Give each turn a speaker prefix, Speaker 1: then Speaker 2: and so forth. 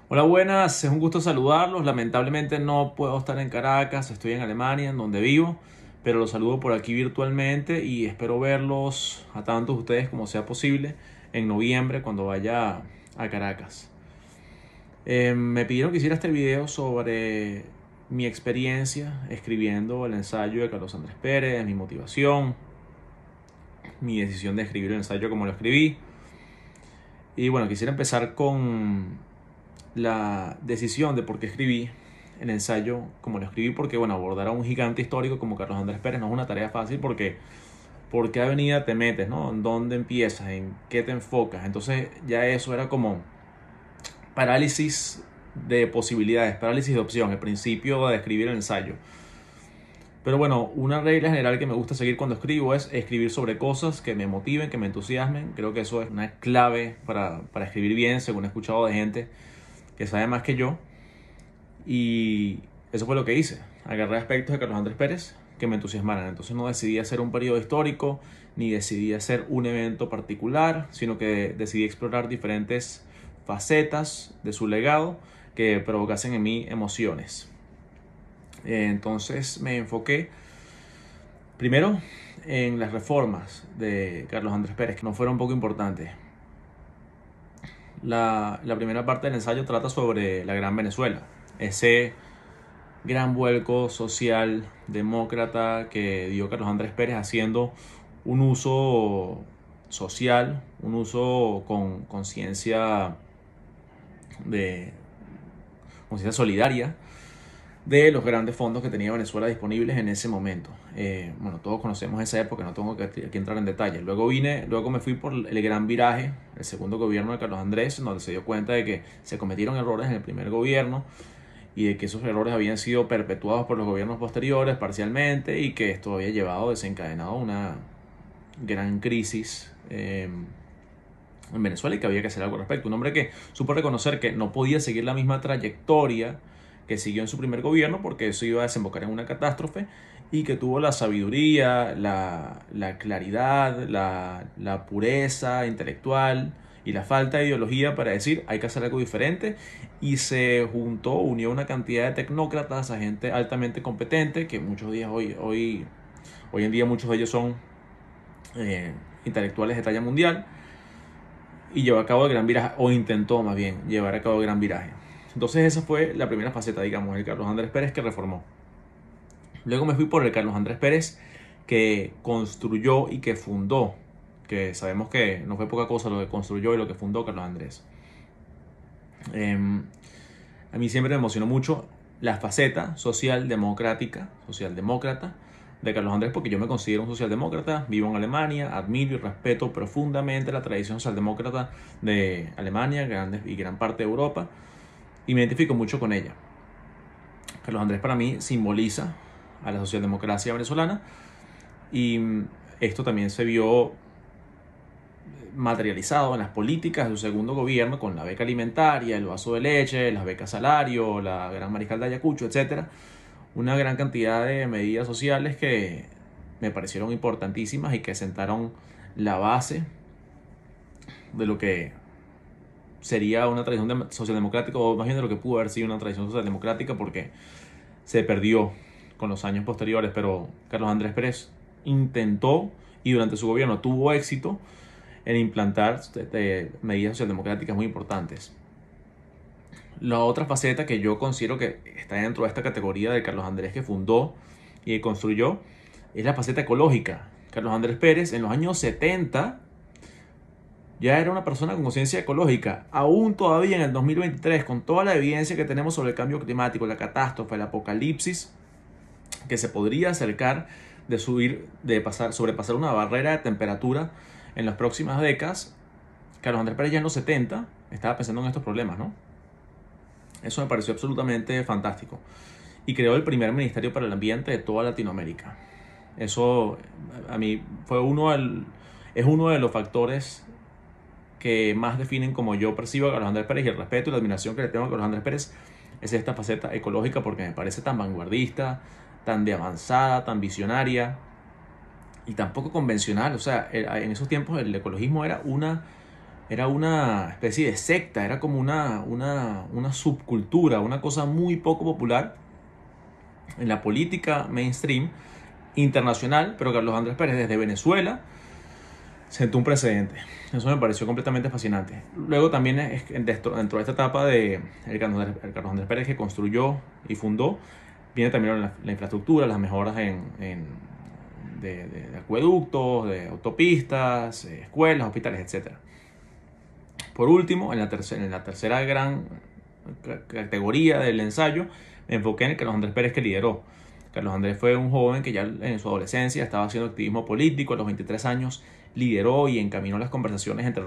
Speaker 1: Hola, buenas, es un gusto saludarlos. Lamentablemente no puedo estar en Caracas, estoy en Alemania, en donde vivo, pero los saludo por aquí virtualmente y espero verlos a tantos ustedes como sea posible en noviembre cuando vaya a Caracas. Me pidieron que hiciera este video sobre mi experiencia escribiendo el ensayo de Carlos Andrés Pérez, mi motivación, mi decisión de escribir el ensayo como lo escribí. Y bueno, quisiera empezar con la decisión de por qué escribí el ensayo como lo escribí, porque bueno, abordar a un gigante histórico como Carlos Andrés Pérez no es una tarea fácil porque ¿por qué avenida te metes, no? ¿En dónde empiezas? ¿En qué te enfocas? Entonces ya eso era como parálisis de posibilidades, parálisis de opción, el principio de escribir el ensayo. Pero bueno, una regla general que me gusta seguir cuando escribo es escribir sobre cosas que me motiven, que me entusiasmen. Creo que eso es una clave para escribir bien, según he escuchado de gente que sabe más que yo. Y eso fue lo que hice. Agarré aspectos de Carlos Andrés Pérez que me entusiasmaran. Entonces no decidí hacer un periodo histórico, ni decidí hacer un evento particular, sino que decidí explorar diferentes facetas de su legado que provocasen en mí emociones. Entonces me enfoqué primero en las reformas de Carlos Andrés Pérez, que no fueron poco importantes. La primera parte del ensayo trata sobre la Gran Venezuela, ese gran vuelco social demócrata que dio Carlos Andrés Pérez haciendo un uso social, un uso con conciencia de conciencia solidaria de los grandes fondos que tenía Venezuela disponibles en ese momento. Bueno, todos conocemos esa época, no tengo que entrar en detalle. Luego me fui por el gran viraje, el segundo gobierno de Carlos Andrés, donde se dio cuenta de que se cometieron errores en el primer gobierno y de que esos errores habían sido perpetuados por los gobiernos posteriores parcialmente y que esto había llevado desencadenado una gran crisis en Venezuela y que había que hacer algo al respecto. Un hombre que supo reconocer que no podía seguir la misma trayectoria que siguió en su primer gobierno porque eso iba a desembocar en una catástrofe y que tuvo la sabiduría, la claridad, la pureza intelectual y la falta de ideología para decir hay que hacer algo diferente y se unió una cantidad de tecnócratas, a gente altamente competente que muchos días hoy en día muchos de ellos son intelectuales de talla mundial y llevó a cabo el gran viraje, o intentó más bien llevar a cabo el gran viraje. Entonces esa fue la primera faceta, digamos, el Carlos Andrés Pérez que reformó. Luego me fui por el Carlos Andrés Pérez que construyó y que fundó, que sabemos que no fue poca cosa lo que construyó y lo que fundó Carlos Andrés. A mí siempre me emocionó mucho la faceta socialdemócrata de Carlos Andrés, porque yo me considero un socialdemócrata, vivo en Alemania, admiro y respeto profundamente la tradición socialdemócrata de Alemania y gran parte de Europa, y me identifico mucho con ella. Carlos Andrés para mí simboliza a la socialdemocracia venezolana y esto también se vio materializado en las políticas de su segundo gobierno con la beca alimentaria, el vaso de leche, las becas salario, la gran mariscal de Ayacucho, etcétera. Una gran cantidad de medidas sociales que me parecieron importantísimas y que sentaron la base de lo que sería una tradición socialdemocrática, o más bien de lo que pudo haber sido una tradición socialdemocrática, porque se perdió con los años posteriores. Pero Carlos Andrés Pérez intentó y durante su gobierno tuvo éxito en implantar medidas socialdemocráticas muy importantes. La otra faceta que yo considero que está dentro de esta categoría de Carlos Andrés que fundó y construyó es la faceta ecológica. Carlos Andrés Pérez en los años 70 ya era una persona con conciencia ecológica. Aún todavía en el 2023, con toda la evidencia que tenemos sobre el cambio climático, la catástrofe, el apocalipsis, que se podría acercar sobrepasar una barrera de temperatura en las próximas décadas, Carlos Andrés Pérez ya en los 70 estaba pensando en estos problemas, ¿no? Eso me pareció absolutamente fantástico. Y creó el primer ministerio para el ambiente de toda Latinoamérica. Eso a mí es uno de los factores que más definen como yo percibo a Carlos Andrés Pérez, y el respeto y la admiración que le tengo a Carlos Andrés Pérez es esta faceta ecológica, porque me parece tan vanguardista, tan de avanzada, tan visionaria y tan poco convencional. O sea, en esos tiempos el ecologismo era una era una especie de secta, era como una subcultura, una cosa muy poco popular en la política mainstream internacional, pero Carlos Andrés Pérez desde Venezuela sentó un precedente. Eso me pareció completamente fascinante. Luego también dentro de esta etapa de el Carlos Andrés Pérez que construyó y fundó, viene también la infraestructura, las mejoras de acueductos, de autopistas, escuelas, hospitales, etcétera. Por último, en la tercera gran categoría del ensayo, me enfoqué en el Carlos Andrés Pérez que lideró. Carlos Andrés fue un joven que ya en su adolescencia estaba haciendo activismo político. A los 23 años lideró y encaminó las conversaciones entre